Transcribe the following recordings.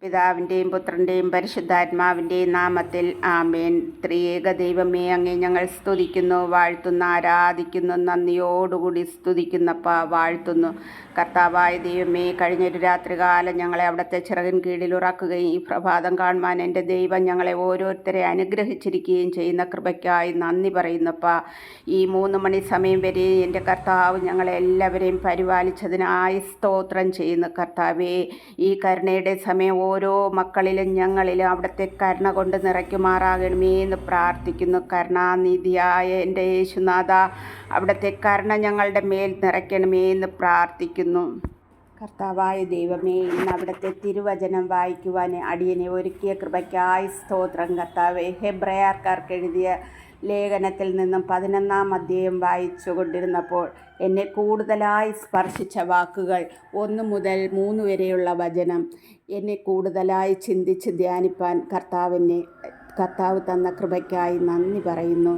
പിതാവിൻ്റെയും പുത്രൻ്റെയും പരിശുദ്ധാത്മാവിൻ്റെയും നാമത്തിൽ ആമേൻ. ത്രിയേക ദൈവമേ, അങ്ങേ ഞങ്ങൾ സ്തുതിക്കുന്നു, വാഴ്ത്തുന്നു, ആരാധിക്കുന്നു, നന്ദിയോടുകൂടി സ്തുതിക്കുന്നപ്പ വാഴ്ത്തുന്നു. കർത്താവായ ദൈവമേ, കഴിഞ്ഞൊരു രാത്രികാലം ഞങ്ങളെ അവിടുത്തെ ചിറകിൻ കീഴിൽ ഉറക്കുകയും ഈ പ്രഭാതം കാണുവാൻ എൻ്റെ ദൈവം ഞങ്ങളെ ഓരോരുത്തരെ അനുഗ്രഹിച്ചിരിക്കുകയും ചെയ്യുന്ന കൃപയ്ക്കായി നന്ദി പറയുന്നപ്പ. ഈ 3 മണി സമയം വരെ എൻ്റെ കർത്താവ് ഞങ്ങളെ എല്ലാവരെയും പരിപാലിച്ചതിനായി സ്തോത്രം ചെയ്യുന്നു. കർത്താവേ, ഈ കരുണയുടെ സമയം ഓരോ മക്കളിലും ഞങ്ങളിലും അവിടുത്തെ കരുണ കൊണ്ട് നിറയ്ക്കുമാറാകണമേ എന്ന് പ്രാർത്ഥിക്കുന്നു. കരുണാനിധിയായ എൻ്റെ യേശുനാഥ, അവിടുത്തെ കരുണ ഞങ്ങളുടെ മേൽ നിറയ്ക്കണമേ എന്ന് പ്രാർത്ഥിക്കുന്നു. കർത്താവായ ദൈവമേ, ഇന്ന് അവിടുത്തെ തിരുവചനം വായിക്കുവാൻ അടിയനെ ഒരുക്കിയ കൃപയ്ക്കായി സ്തോത്രം. കർത്താവേ, ഹെബ്രായർക്കാർക്ക് എഴുതിയ ലേഖനത്തിൽ നിന്നും 11-ാം അധ്യായം വായിച്ചു കൊണ്ടിരുന്നപ്പോൾ എന്നെ കൂടുതലായി സ്പർശിച്ച വാക്കുകൾ 1 മുതൽ 3 വരെയുള്ള വചനം എന്നെ കൂടുതലായി ചിന്തിച്ച് ധ്യാനിപ്പാൻ കർത്താവ് തന്ന കൃപയ്ക്കായി നന്ദി പറയുന്നു.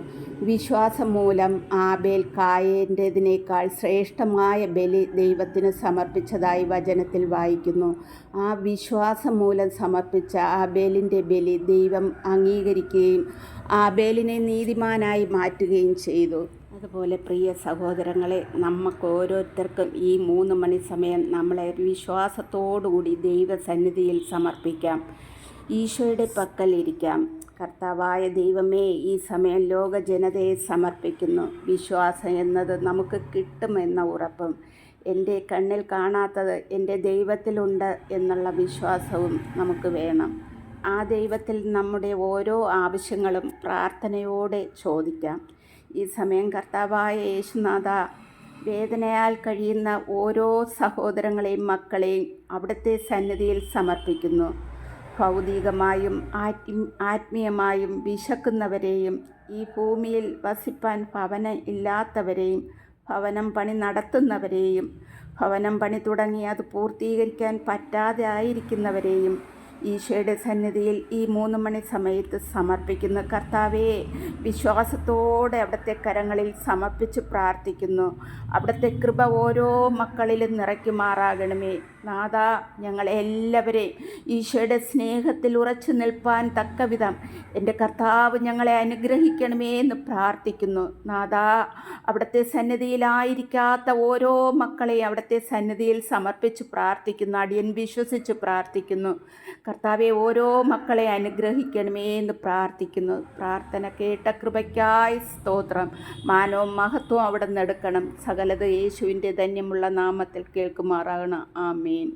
വിശ്വാസം മൂലം ആബേൽ കായേൻ്റേതിനേക്കാൾ ശ്രേഷ്ഠമായ ബലി ദൈവത്തിന് സമർപ്പിച്ചതായി വചനത്തിൽ വായിക്കുന്നു. ആ വിശ്വാസം മൂലം സമർപ്പിച്ച ആബേലിൻ്റെ ബലി ദൈവം അംഗീകരിക്കുകയും ആബേലിനെ നീതിമാനായി മാറ്റുകയും ചെയ്തു. അതുപോലെ പ്രിയ സഹോദരങ്ങളെ, നമുക്ക് ഓരോരുത്തർക്കും ഈ 3 മണി സമയം നമ്മളെ വിശ്വാസത്തോടുകൂടി ദൈവസന്നിധിയിൽ സമർപ്പിക്കാം, ഈശോയുടെ പക്കൽ ഇരിക്കാം. കർത്താവായ ദൈവമേ, ഈ സമയം ലോക ജനതയെ സമർപ്പിക്കുന്നു. വിശ്വാസം എന്നത് നമുക്ക് കിട്ടുമെന്ന ഉറപ്പും, എൻ്റെ കണ്ണിൽ കാണാത്തത് എൻ്റെ ദൈവത്തിലുണ്ട് എന്നുള്ള വിശ്വാസവും നമുക്ക് വേണം. ആ ദൈവത്തിൽ നമ്മുടെ ഓരോ ആവശ്യങ്ങളും പ്രാർത്ഥനയോടെ ചോദിക്കാം. ഈ സമയം കർത്താവായ യേശുനാഥ, വേദനയാൽ കഴിയുന്ന ഓരോ സഹോദരങ്ങളെയും മക്കളെയും അവിടുത്തെ സന്നിധിയിൽ സമർപ്പിക്കുന്നു. ഭൗതികമായും ആത്മീയമായും വിശക്കുന്നവരെയും, ഈ ഭൂമിയിൽ വസിപ്പാൻ ഭവനം ഇല്ലാത്തവരെയും, ഭവനം പണി നടത്തുന്നവരെയും, ഭവനം പണി തുടങ്ങി അത് പൂർത്തീകരിക്കാൻ പറ്റാതെ ആയിരിക്കുന്നവരെയും ഈശോയുടെ സന്നിധിയിൽ ഈ 3 മണി സമയത്ത് സമർപ്പിക്കുന്നു. കർത്താവേ, വിശ്വാസത്തോടെ അവിടുത്തെ കരങ്ങളിൽ സമർപ്പിച്ച് പ്രാർത്ഥിക്കുന്നു. അവിടുത്തെ കൃപ ഓരോ മക്കളിലും നിറയ്ക്കുമാറാകണമേ. നാഥ, ഞങ്ങളെല്ലാവരെയും ഈശോയുടെ സ്നേഹത്തിൽ ഉറച്ചു നിൽപ്പാൻ തക്കവിധം എൻ്റെ കർത്താവ് ഞങ്ങളെ അനുഗ്രഹിക്കണമേ എന്ന് പ്രാർത്ഥിക്കുന്നു. നാഥ, അവിടുത്തെ സന്നിധിയിലായിരിക്കാത്ത ഓരോ മക്കളെയും അവിടുത്തെ സന്നിധിയിൽ സമർപ്പിച്ച് പ്രാർത്ഥിക്കുന്നു. അടിയൻ വിശ്വസിച്ച് പ്രാർത്ഥിക്കുന്നു. കർത്താവെ, ഓരോ മക്കളെ അനുഗ്രഹിക്കണമേ എന്ന് പ്രാർത്ഥിക്കുന്നു. പ്രാർത്ഥന കേട്ട കൃപയ്ക്കായി സ്തോത്രം. മാനവും മഹത്വവും അവിടെ നിന്ന് എടുക്കണം. സകലത് യേശുവിൻ്റെ ധന്യമുള്ള നാമത്തിൽ കേൾക്കുമാറാകണം. ആമേൻ.